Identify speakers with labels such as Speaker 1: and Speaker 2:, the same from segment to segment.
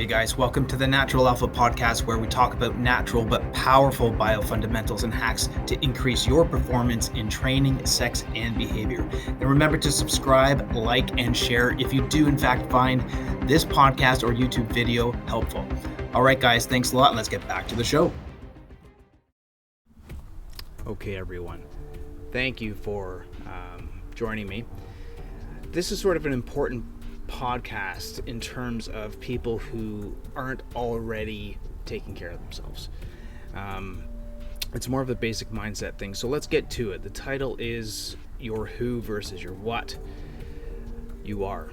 Speaker 1: Hey guys, welcome to the Natural Alpha podcast, where we talk about natural but powerful biofundamentals and hacks to increase your performance in training, sex, and behavior. And remember to subscribe, like, and share if you do in fact find this podcast or YouTube video helpful. All right, guys, thanks a lot. Let's get back to the show.
Speaker 2: Okay, everyone. Thank you for joining me. This is sort of an important podcast in terms of people who aren't already taking care of themselves. It's more of a basic mindset thing. So let's get to it. The title is your who versus your what you are.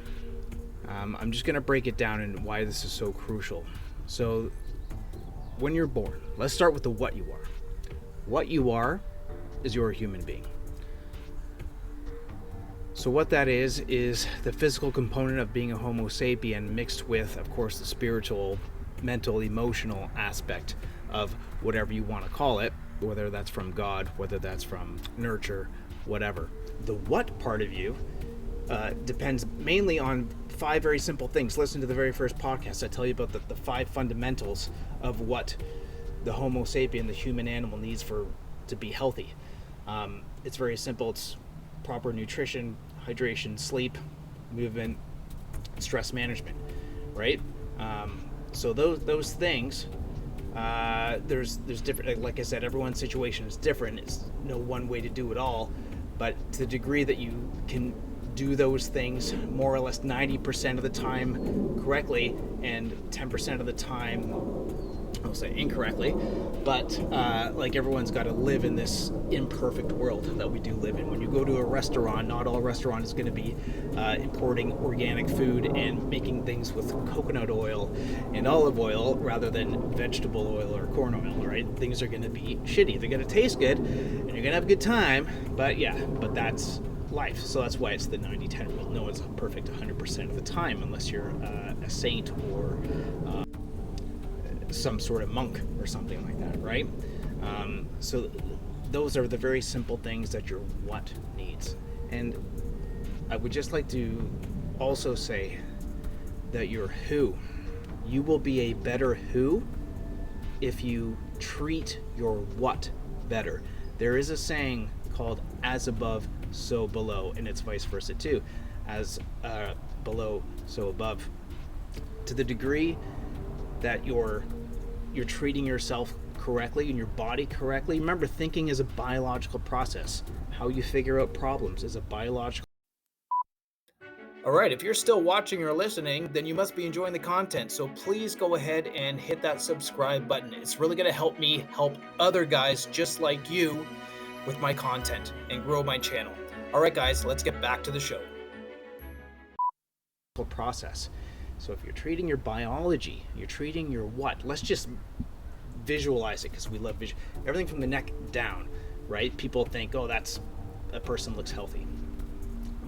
Speaker 2: I'm just going to break it down and why this is so crucial. So when you're born, let's start with the what you are. What you are is you're a human being. So what that is the physical component of being a Homo sapien mixed with, of course, the spiritual, mental, emotional aspect of whatever you want to call it, whether that's from God, whether that's from nurture, whatever. The what part of you depends mainly on 5 very simple things. Listen to the very first podcast. I tell you about the 5 fundamentals of what the Homo sapien, the human animal, needs to be healthy. It's very simple. It's proper nutrition, hydration, sleep, movement, stress management, right? So those things, there's different, like I said, everyone's situation is different. It's no one way to do it all, but to the degree that you can do those things more or less 90% of the time correctly and 10% of the time, I'll say incorrectly, but like everyone's got to live in this imperfect world that we do live in. When you go to a restaurant, not all restaurant is going to be importing organic food and making things with coconut oil and olive oil rather than vegetable oil or corn oil, right? Things are going to be shitty. They're going to taste good and you're going to have a good time, but that's life. So that's why it's the 90-10 rule. No one's perfect 100% of the time unless you're a saint or some sort of monk or something like that, right? So those are the very simple things that your what needs. And I would just like to also say that your who, you will be a better who if you treat your what better. There is a saying called as above, so below, and it's vice versa too. As below, so above. To the degree that you're treating yourself correctly and your body correctly. Remember, thinking is a biological process. How you figure out problems is a biological.
Speaker 1: All right, if you're still watching or listening, then you must be enjoying the content. So please go ahead and hit that subscribe button. It's really going to help me help other guys just like you with my content and grow my channel. All right, guys, let's get back to the show.
Speaker 2: Process. So if you're treating your biology, you're treating your what, let's just visualize it because we love everything from the neck down, right? People think, oh, that's a person looks healthy,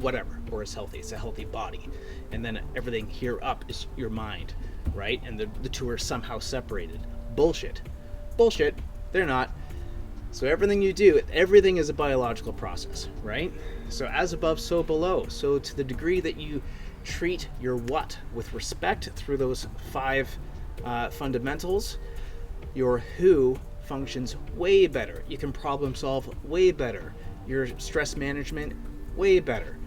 Speaker 2: whatever, or is healthy. It's a healthy body. And then everything here up is your mind, right? And the two are somehow separated. Bullshit. They're not. So everything you do, everything is a biological process, right? So as above, so below. So to the degree that you treat your what with respect through those 5 fundamentals, your who functions way better. You can problem solve way better. Your stress management, way better.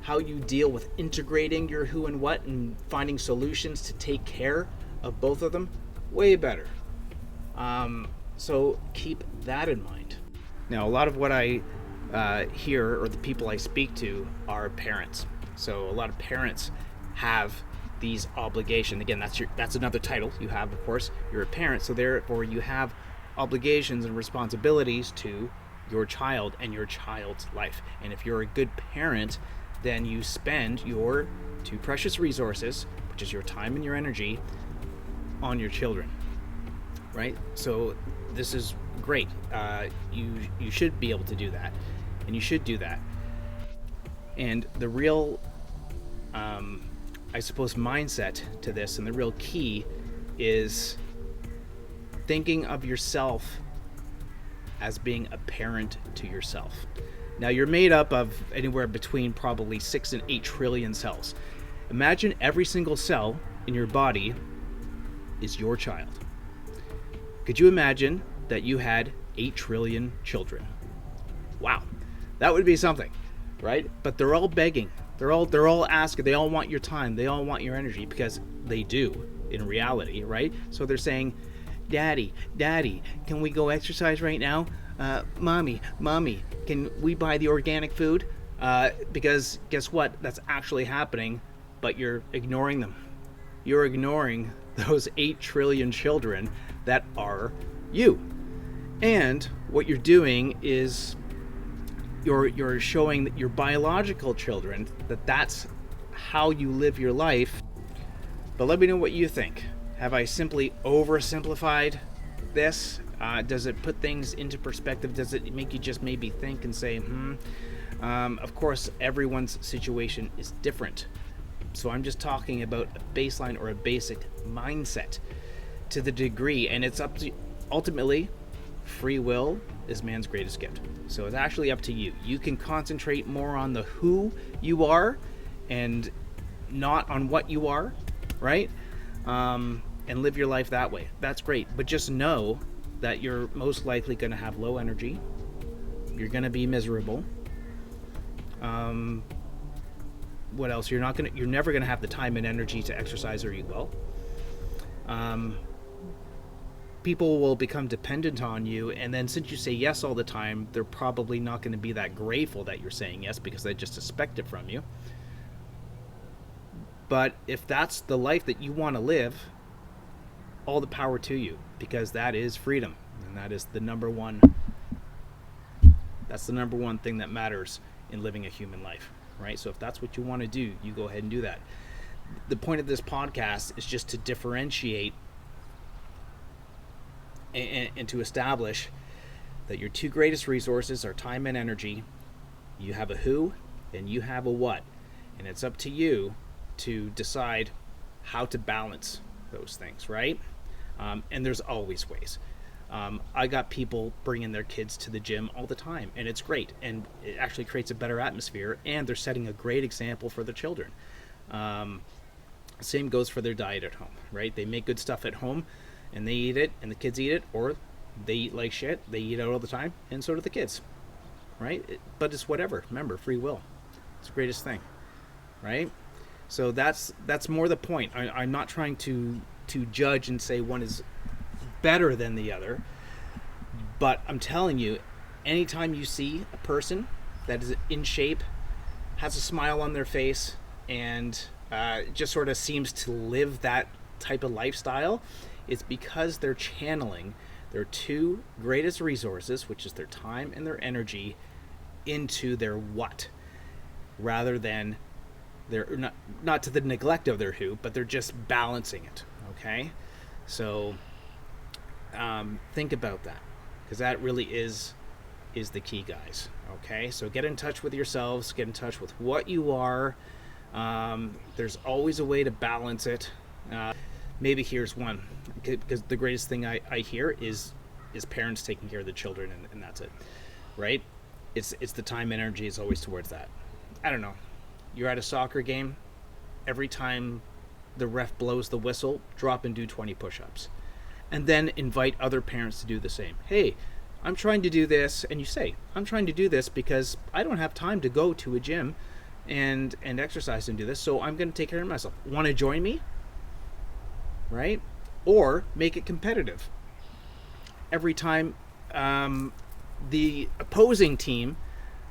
Speaker 2: How you deal with integrating your who and what and finding solutions to take care of both of them, way better. So keep that in mind. Now, a lot of what I hear, or the people I speak to, are parents. So a lot of parents have these obligations. Again, that's another title you have, of course. You're a parent, so therefore you have obligations and responsibilities to your child and your child's life. And if you're a good parent, then you spend your 2 precious resources, which is your time and your energy, on your children, right? So this is great. You should be able to do that, and you should do that. And the real, I suppose, mindset to this, and the real key is thinking of yourself as being a parent to yourself. Now, you're made up of anywhere between probably 6 and 8 trillion cells. Imagine every single cell in your body is your child. Could you imagine that you had 8 trillion children? Wow, that would be something, right? But they're all begging. They're all asking. They all want your time. They all want your energy, because they do in reality, right? So they're saying, Daddy, can we go exercise right now? Mommy, can we buy the organic food? Because guess what? That's actually happening, but you're ignoring them. You're ignoring those 8 trillion children that are you. And what you're doing is you're showing that your biological children that that's how you live your life. But let me know what you think. Have I simply oversimplified this? Does it put things into perspective? Does it make you just maybe think and say, Of course, everyone's situation is different. So I'm just talking about a baseline or a basic mindset to the degree, and it's up to, ultimately, free will is man's greatest gift. So it's actually up to you. You can concentrate more on the who you are and not on what you are, right? And live your life that way. That's great. But just know that you're most likely going to have low energy. You're going to be miserable. What else? You're never going to have the time and energy to exercise or eat well. People will become dependent on you, and then since you say yes all the time, they're probably not going to be that grateful that you're saying yes, because they just expect it from you. But if that's the life that you want to live, all the power to you, because that is freedom, and that is the number one thing that matters in living a human life, right? So if that's what you want to do, you go ahead and do that. The point of this podcast is just to differentiate and to establish that your 2 greatest resources are time and energy. You have a who and you have a what, and it's up to you to decide how to balance those things, right? And there's always ways. I got people bringing their kids to the gym all the time, and it's great, and it actually creates a better atmosphere, and they're setting a great example for the children. Same goes for their diet at home, right? They make good stuff at home, and they eat it, and the kids eat it, or they eat like shit, they eat out all the time, and so do the kids, right? But it's whatever. Remember, free will. It's the greatest thing, right? So that's more the point. I'm not trying to judge and say one is better than the other, but I'm telling you, anytime you see a person that is in shape, has a smile on their face, and just sort of seems to live that type of lifestyle, it's because they're channeling their 2 greatest resources, which is their time and their energy, into their what, rather than they're not to the neglect of their who, but they're just balancing it. Okay, so think about that, because that really is the key, guys. Okay, so get in touch with yourselves, get in touch with what you are. There's always a way to balance it. Maybe here's one, because the greatest thing I hear is parents taking care of the children, and that's it, right? It's the time and energy is always towards that. I don't know. You're at a soccer game. Every time the ref blows the whistle, drop and do 20 push-ups. And then invite other parents to do the same. Hey, I'm trying to do this, and you say, I'm trying to do this because I don't have time to go to a gym and exercise and do this, so I'm going to take care of myself. Want to join me? Right? Or make it competitive. Every time the opposing team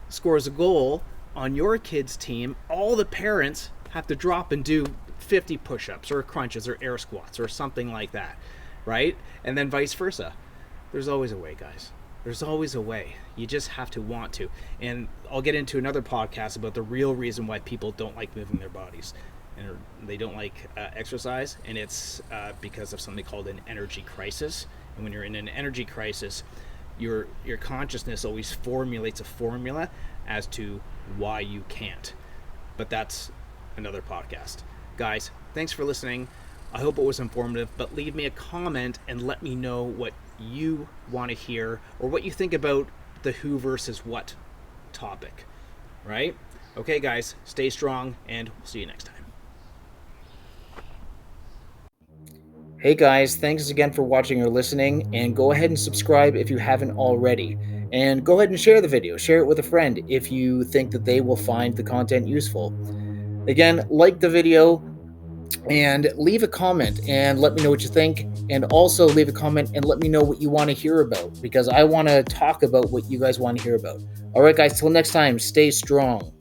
Speaker 2: scores a goal on your kid's team, all the parents have to drop and do 50 push-ups or crunches or air squats or something like that, right? And then vice versa. There's always a way, guys. There's always a way. You just have to want to. And I'll get into another podcast about the real reason why people don't like moving their bodies and they don't like exercise, and it's because of something called an energy crisis. And when you're in an energy crisis, your consciousness always formulates a formula as to why you can't. But that's another podcast. Guys, thanks for listening. I hope it was informative, but leave me a comment and let me know what you want to hear or what you think about the who versus what topic, right? Okay, guys, stay strong, and we'll see you next time.
Speaker 1: Hey guys, thanks again for watching or listening, and go ahead and subscribe if you haven't already. And go ahead and share the video. Share it with a friend if you think that they will find the content useful. Again, like the video and leave a comment and let me know what you think. And also leave a comment and let me know what you want to hear about, because I want to talk about what you guys want to hear about. All right, guys, till next time, stay strong.